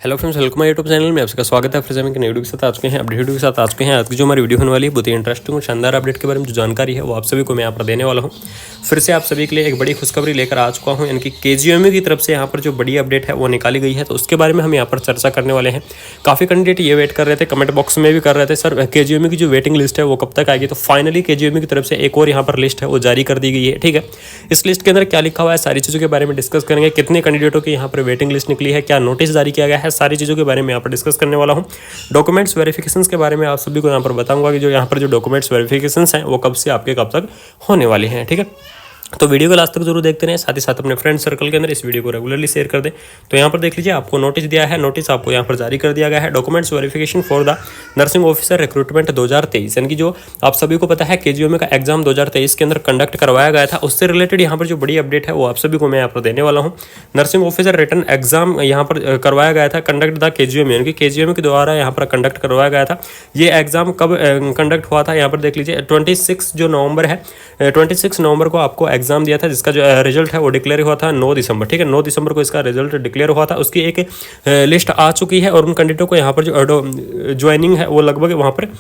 Hello friends, welcome my YouTube channel में आपका स्वागत है। फिर से हम एक नई वीडियो के साथ आ चुके हैं, अपडेट वीडियो के साथ आ चुके हैं। आज की जो हमारी वीडियो होने वाली है बहुत ही इंटरेस्टिंग और शानदार अपडेट के बारे में जो जानकारी है वो आप सभी को मैं यहाँ पर देने वाला हूँ। फिर से आप सभी के लिए एक बड़ी खुशखबरी लेकर आ चुका हूँ, यानी कि KGMU की तरफ से यहाँ पर जो बड़ी अपडेट है वो निकाली गई है, तो उसके बारे में हम यहाँ पर चर्चा करने वाले हैं। काफ़ी कैंडिडेट ये वेट कर रहे थे, कमेंट बॉक्स में भी कर रहे थे सर KGMU की जो वेटिंग लिस्ट है वो कब तक आएगी। तो फाइनली KGMU की तरफ से एक और यहाँ पर लिस्ट है वो जारी कर दी गई है। ठीक है, इस लिस्ट के अंदर क्या लिखा हुआ है, सारी चीज़ों के बारे में डिस्कस करेंगे। कितने कैंडिडेटों की यहाँ पर वेटिंग लिस्ट निकली है, क्या नोटिस जारी किया गया है, सारी चीज़ों के बारे में यहाँ पर डिस्कस करने वाला हूँ। डॉक्यूमेंट्स वेरिफिकेशंस के बारे में आप सभी को यहाँ पर बताऊंगा कि जो यहाँ पर जो डॉक्यूमेंट्स वेरिफिकेशंस हैं वो कब से आपके कब तक होने वाले हैं। ठीक है, तो वीडियो को लास्ट तक जरूर देखते रहें, साथ ही साथ अपने फ्रेंड सर्कल के अंदर इस वीडियो को रेगुलरली शेयर कर दें। तो यहाँ पर देख लीजिए, आपको नोटिस दिया है, नोटिस आपको यहाँ पर जारी कर दिया गया है। Documents verification for the nursing officer recruitment 2023, यानी कि जो आप सभी को पता है KGMU का एग्जाम 2023 के अंदर कंडक्ट करवाया गया था, उससे रिलेटेड यहाँ पर जो बड़ी अपडेट है वो आप सभी को मैं यहाँ पर देने वाला हूँ। नर्सिंग ऑफिसर रिटन एग्जाम यहाँ पर करवाया गया था, कंडक्ट द KGMU, यानी कि KGMU के द्वारा यहाँ पर कंडक्ट करवाया गया था। ये एग्जाम कब कंडक्ट हुआ था, यहाँ पर देख लीजिए 26 जो नवंबर है, 26 नवंबर को आपको एग्जाम दिया था, जिसका रिजल्ट है वो डिक्लेयर हुआ था 9 दिसंबर। ठीक है, 9 दिसंबर को इसका रिजल्ट डिक्लेयर हुआ था। उसकी एक लिस्ट आ चुकी है और उन कैंडिडेटों को यहाँ पर जो ज्वाइनिंग है वो लगभग वहाँ पर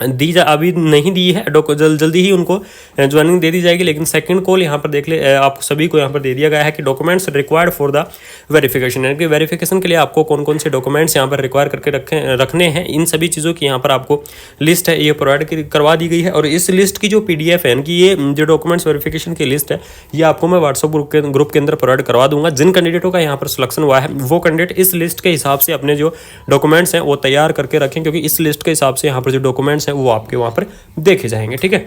अभी नहीं दी है, जल्दी ही उनको ज्वाइनिंग दे दी जाएगी। लेकिन सेकंड कॉल यहाँ पर देख ले, आप सभी को यहाँ पर दे दिया गया है कि documents required for the verification, यानी कि वेरिफिकेशन के लिए आपको कौन कौन से डॉक्यूमेंट्स यहाँ पर रिक्वायर करके रखने हैं, इन सभी चीज़ों की यहाँ पर आपको लिस्ट है ये प्रोवाइड करवा दी गई है। और इस लिस्ट की जो PDF है, यानी कि ये जो डॉक्यूमेंट्स वेरिफिकेशन की लिस्ट है ये आपको मैं व्हाट्सअप ग्रुप के अंदर प्रोवाइड करवा दूंगा। जिन कैंडिडेटों का यहाँ पर सिलेक्शन हुआ है वो कैंडिडेट इस लिस्ट के हिसाब से अपने जो डॉक्यूमेंट्स हैं वो तैयार करके रखें, क्योंकि इस लिस्ट के हिसाब से यहाँ पर जो डॉक्यूमेंट्स हैं वो आपके वहाँ पर देखे जाएंगे। ठीक है,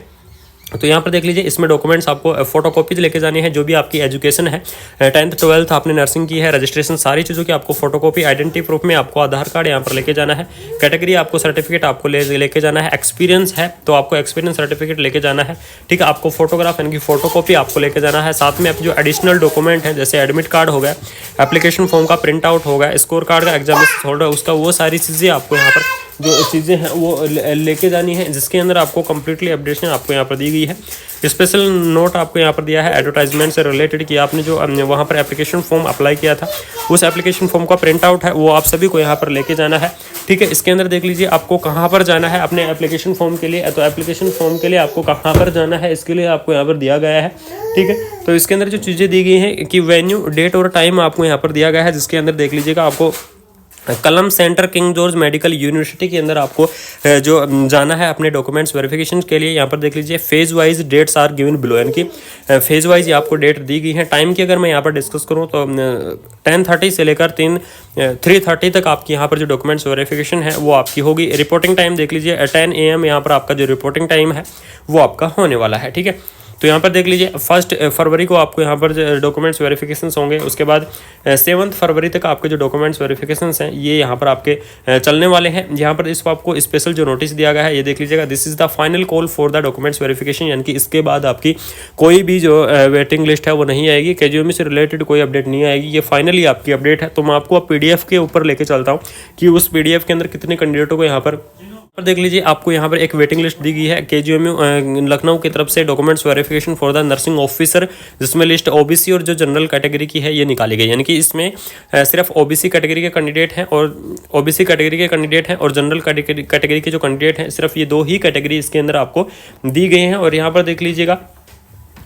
तो यहाँ पर देख लीजिए, इसमें डॉक्यूमेंट्स आपको फोटोकॉपीज लेके जानी है। जो भी आपकी एजुकेशन है, 10th 12th आपने नर्सिंग की है, रजिस्ट्रेशन, सारी चीज़ों की आपको फोटोकॉपी, आइडेंटिटी प्रूफ में आपको आधार कार्ड यहाँ पर लेके जाना है। कैटेगरी आपको सर्टिफिकेट आपको लेके जाना है। एक्सपीरियंस है तो आपको एक्सपीरियंस सर्टिफिकेट लेके जाना है। ठीक है, आपको फोटोग्राफ यानी कि फोटोकॉपी आपको लेके जाना है। साथ में आप जो एडिशनल डॉक्यूमेंट है, जैसे एडमिट कार्ड हो गया, एप्लीकेशन फॉर्म का प्रिंट आउट हो गया, स्कोर कार्ड का एग्जामिनेशन होल्डर उसका, वो सारी चीज़ें आपको यहाँ पर जो चीज़ें हैं वो लेके जानी है, जिसके अंदर आपको कंप्लीटली अपडेशन आपको यहाँ पर दी गई है। स्पेशल नोट आपको यहाँ पर दिया है एडवर्टाइजमेंट से रिलेटेड कि आपने जो वहाँ पर एप्लीकेशन फॉर्म अप्लाई किया था, उस एप्लीकेशन फॉर्म का प्रिंट आउट है वो आप सभी को यहाँ पर लेके जाना है। ठीक है, इसके अंदर देख लीजिए आपको कहाँ पर जाना है अपने एप्लीकेशन फॉर्म के लिए। तो एप्लीकेशन फॉर्म के लिए आपको कहाँ पर जाना है, इसके लिए आपको यहाँ पर दिया गया है। ठीक है, तो इसके अंदर जो चीज़ें दी गई हैं कि वेन्यू, डेट और टाइम आपको यहाँ पर दिया गया है, जिसके अंदर देख लीजिएगा आपको कलम centre king George medical university के अंदर आपको जो जाना है अपने डॉक्यूमेंट्स वेरिफिकेशन के लिए। यहाँ पर देख लीजिए phase wise dates are given below, यानी कि फेज वाइज आपको डेट दी गई है। टाइम की अगर मैं यहाँ पर डिस्कस करूँ तो 10:30 से लेकर 3:30 तक आपकी यहाँ पर जो डॉक्यूमेंट्स वेरिफिकेशन है वो आपकी होगी। रिपोर्टिंग टाइम देख लीजिए 10 AM यहाँ पर आपका जो रिपोर्टिंग टाइम है वो आपका होने वाला है। ठीक है, तो यहाँ पर देख लीजिए 1 फरवरी को आपको यहाँ पर डॉक्यूमेंट्स वेरिफिकेशंस होंगे। उसके बाद 7 फरवरी तक आपके जो डॉक्यूमेंट्स वेरिफिकेशंस हैं ये यहाँ पर आपके चलने वाले हैं। यहाँ पर इसको आपको स्पेशल जो नोटिस दिया गया है ये देख लीजिएगा, this is the final call for the documents verification, यानी कि इसके बाद आपकी कोई भी जो वेटिंग लिस्ट है वो नहीं आएगी। KGMU से रिलेटेड कोई अपडेट नहीं आएगी, ये फाइनली आपकी अपडेट है। तो मैं आपको PDF के ऊपर लेके चलता हूँ कि उस PDF के अंदर कितने कैंडिडेटों को यहाँ पर देख लीजिए, आपको यहाँ पर एक वेटिंग लिस्ट दी गई है KGMU लखनऊ की तरफ से, documents verification for the nursing officer, जिसमें लिस्ट OBC और जो जनरल कैटेगरी की है ये निकाली गई। यानी कि इसमें सिर्फ OBC कैटेगरी के कैंडिडेट हैं और OBC कैटेगरी के कैंडिडेट हैं और जनरल कैटेगरी के जो कैंडिडेट हैं, सिर्फ ये 2 ही कैटेगरी इसके अंदर आपको दी गई हैं। और यहाँ पर देख लीजिएगा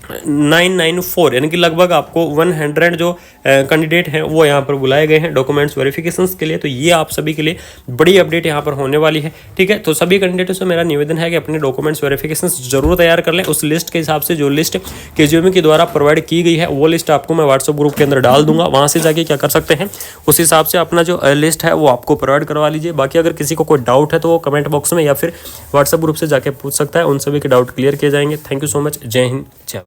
994 यानी कि लगभग आपको 100 जो कैंडिडेट हैं वो यहाँ पर बुलाए गए हैं डॉक्यूमेंट्स वेरिफिकेशंस के लिए। तो ये आप सभी के लिए बड़ी अपडेट यहाँ पर होने वाली है। ठीक है, तो सभी कैंडिडेटों से मेरा निवेदन है कि अपने डॉक्यूमेंट्स वेरिफिकेशंस जरूर तैयार कर लें। उस लिस्ट के हिसाब से जो लिस्ट KGMU के द्वारा प्रोवाइड की गई है वो लिस्ट आपको मैं व्हाट्सअप ग्रुप के अंदर डाल दूंगा, वहाँ से जाके क्या कर सकते हैं उस हिसाब से अपना जो लिस्ट है वो आपको प्रोवाइड करवा लीजिए। बाकी अगर किसी को कोई डाउट है तो वो कमेंट बॉक्स में या फिर व्हाट्सअप ग्रुप से जाके पूछ सकता है, उन सभी के डाउट क्लियर किए जाएंगे। थैंक यू सो मच, जय हिंद, जय